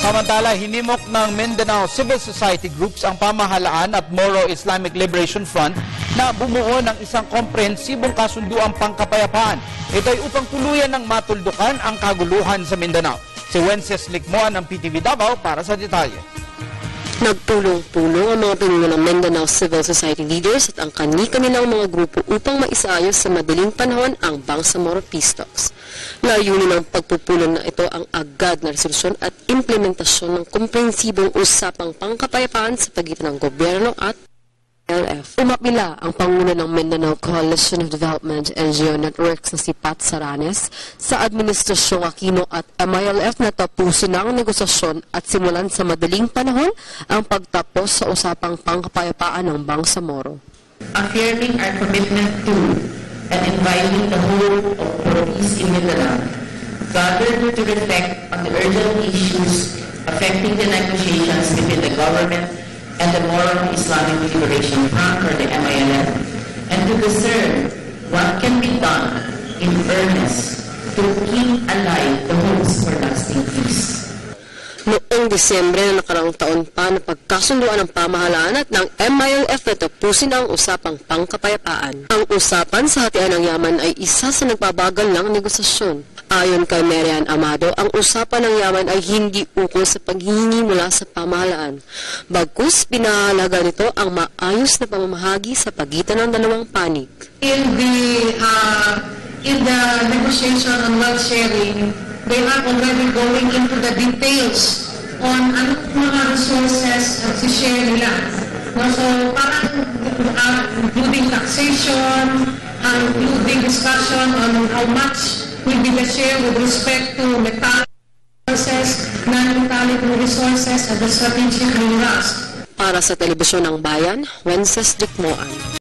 Samantala, hinimok ng Mindanao Civil Society Groups ang pamahalaan at Moro Islamic Liberation Front na bumuo ng isang komprehensibong kasunduang pangkapayapaan. Ito ay upang tuluyan ng matuldukan ang kaguluhan sa Mindanao. Si Wences Likmoan ng PTV Davao para sa detalye. Nagtulong-tulong ang mga pinuno ng Mindanao Civil Society leaders at ang kani-kanilang mga grupo upang maisaayos sa madaling panahon ang Bangsamoro Peace Talks. Layunin ng pagpupulong na ito ang agad na resolusyon at implementasyon ng komprehensibong usapang pangkapayapaan sa pagitan ng gobyerno at MILF. Umapila ang Pangulo ng Mindanao Coalition of Development NGO Networks na si Pat Saranes sa Administrasyong Aquino at MILF na tapusin ang negosasyon at simulan sa madaling panahon ang pagtapos sa usapang pangkapayapaan ng Bangsamoro. Affirming our commitment to and inviting the whole of peace in Mindanao, gathered to reflect on the urgent issues affecting the negotiations between the government and the Moro Islamic Liberation Front, or the MILF, and to discern what can be done in earnest to keep alive the hopes for lasting peace. Noong Disyembre na nakaraang taon pa na pagkasunduan ng pamahalaan at ng MILF na tapusin ang usapang pangkapayapaan. Ang usapan sa hatian ng yaman ay isa sa nagbabagal ng negosasyon. Ayon kay Marian Amado, ang usapan ng yaman ay hindi ukol sa paghihingi mula sa pamahalaan. Bagkus, pinahalaga nito ang maayos na pamamahagi sa pagitan ng dalawang panig. In the negotiation on wealth sharing, they are already going into the details on ano mga resources at si-share nila. So parang including taxation, including discussion on how much will be the share with respect to metallic resources, non-metallic resources, at the strategic minerals. Para sa Telebisyon ng Bayan, Wences Likmoan.